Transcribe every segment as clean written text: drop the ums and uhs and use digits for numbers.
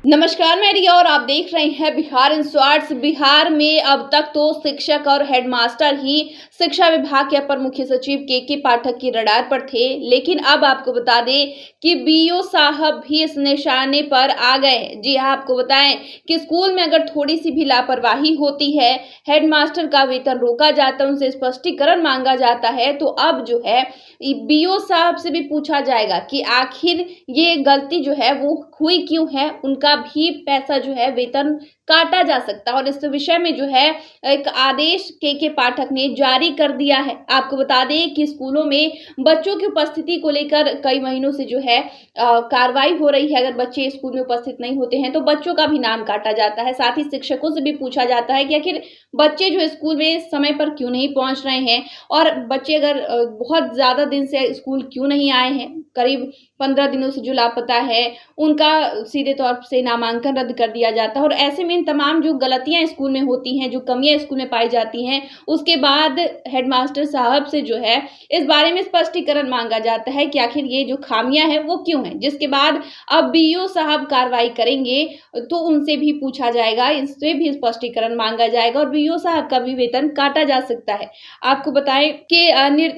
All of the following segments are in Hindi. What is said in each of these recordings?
नमस्कार, मैं रिया और आप देख रहे हैं बिहार इंस्वार्ट्स। बिहार में अब तक तो शिक्षक और हेडमास्टर ही शिक्षा विभाग के अपर मुख्य सचिव के पाठक की रडार पर थे, लेकिन अब आपको बता दें कि बीओ साहब भी इस निशाने पर आ गए। जी हाँ, आपको बताएं कि स्कूल में अगर थोड़ी सी भी लापरवाही होती है, हेडमास्टर का वेतन रोका जाता है, उनसे स्पष्टीकरण मांगा जाता है, तो अब जो है बीओ साहब से भी पूछा जाएगा कि आखिर ये गलती जो है वो हुई क्यों है। उनका भी पैसा जो है वेतन काटा जा सकता है और इस विषय में जो है एक आदेश के पाठक ने जारी कर दिया है। आपको बता दें कि स्कूलों में बच्चों की उपस्थिति को लेकर कई महीनों से जो है कार्रवाई हो रही है। अगर बच्चे स्कूल में उपस्थित नहीं होते हैं तो बच्चों का भी नाम काटा जाता है। साथ ही शिक्षकों से भी पूछा जाता है कि आखिर बच्चे जो स्कूल में समय पर क्यों नहीं पहुंच रहे हैं और बच्चे अगर बहुत ज्यादा दिन से स्कूल क्यों नहीं आए हैं, करीब 15 दिनों से जो लापता है, उनका सीधे तौर से नामांकन रद्द कर दिया जाता है। और ऐसे में इन तमाम जो गलतियां स्कूल में होती हैं, जो कमियां स्कूल में पाई जाती हैं, उसके बाद हेडमास्टर साहब से जो है इस बारे में स्पष्टीकरण मांगा जाता है कि आखिर ये जो खामियां हैं वो क्यों हैं। जिसके बाद अब बीओ साहब कार्रवाई करेंगे तो उनसे भी पूछा जाएगा, इससे भी स्पष्टीकरण मांगा जाएगा और बीओ साहब का भी वेतन काटा जा सकता है। आपको बताएं कि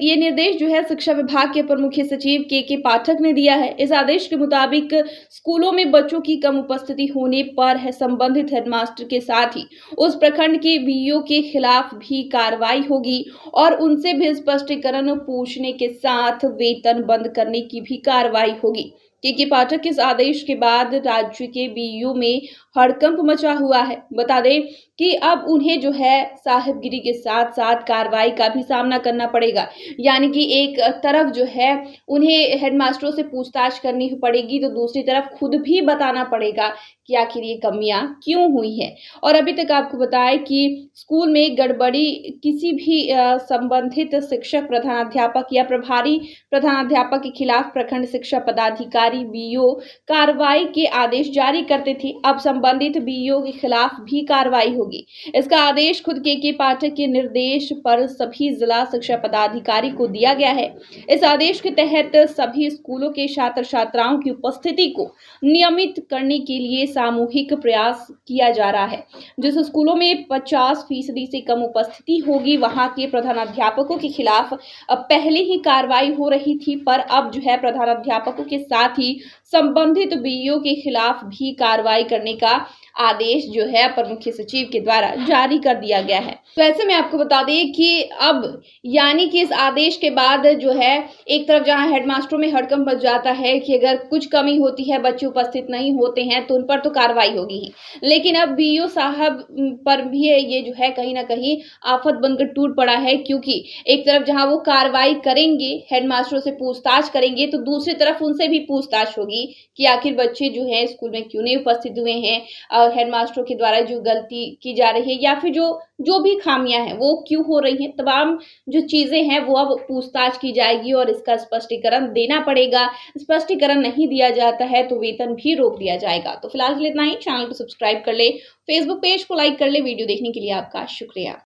ये निर्देश जो है शिक्षा विभाग के अपर मुख्य सचिव के पाठक ने दिया है। इस आदेश के मुताबिक स्कूलों में बच्चों की कम उपस्थिति होने पर है संबंधित हेडमास्टर के साथ ही उस प्रखंड के बीईओ के खिलाफ भी कार्रवाई होगी और उनसे भी स्पष्टीकरण पूछने के साथ वेतन बंद करने की भी कार्रवाई होगी। के पाठक के इस आदेश के बाद राज्य के बीईओ में हड़कंप मचा हुआ है। बता दें कि अब उन्हें जो है साहिबगिरी के साथ साथ कार्रवाई का भी सामना करना पड़ेगा। यानी कि एक तरफ जो है उन्हें हेडमास्टरों से पूछताछ करनी पड़ेगी, तो दूसरी तरफ खुद भी बताना पड़ेगा कि आखिर ये कमियां क्यों हुई हैं। और अभी तक आपको बताएं कि स्कूल में गड़बड़ी किसी भी संबंधित शिक्षक, प्रधानाध्यापक या प्रभारी प्रधानाध्यापक के खिलाफ प्रखंड शिक्षा पदाधिकारी बीईओ कार्रवाई के आदेश जारी करते थे। अब संबंधित बीईओ के खिलाफ भी कार्रवाई होगी। इसका आदेश खुद के पाठक के निर्देश पर सभी जिला शिक्षा पदाधिकारी को दिया गया है। इस आदेश के तहत सभी स्कूलों के छात्र छात्राओं की उपस्थिति को नियमित करने के लिए सामूहिक प्रयास किया जा रहा है। जिस स्कूलों में 50% से कम उपस्थिति होगी, वहां के प्रधानाध्यापकों के खिलाफ पहले ही कार्रवाई हो रही थी, पर अब जो है प्रधानाध्यापकों के साथ ही संबंधित बीईओ के खिलाफ भी कार्रवाई करने का आदेश जो है अपर मुख्य सचिव के द्वारा जारी कर दिया गया है। तो ऐसे में आपको बता दें कि अब यानी कि इस आदेश के बाद जो है एक तरफ जहां हेडमास्टरों में हड़कंप मच जाता है कि अगर कुछ कमी होती है, बच्चे उपस्थित नहीं होते हैं, तो उन पर तो कार्रवाई होगी ही, लेकिन अब बीईओ साहब पर भी ये जो है कहीं ना कहीं आफत बनकर टूट पड़ा है। क्योंकि एक तरफ जहां वो कार्रवाई करेंगे, हेडमास्टरों से पूछताछ करेंगे, तो दूसरी तरफ उनसे भी पूछताछ होगी कि आखिर बच्चे जो है स्कूल में क्यों नहीं उपस्थित हुए हैं, हेडमास्टरों के द्वारा जो गलती की जा रही है या फिर जो भी खामियां हैं वो क्यों हो रही हैं। तमाम जो चीजें हैं वो अब पूछताछ की जाएगी और इसका स्पष्टीकरण देना पड़ेगा। स्पष्टीकरण नहीं दिया जाता है तो वेतन भी रोक दिया जाएगा। तो फिलहाल के लिए इतना ही। चैनल को सब्सक्राइब कर ले, फेसबुक पेज को लाइक कर ले। वीडियो देखने के लिए आपका शुक्रिया।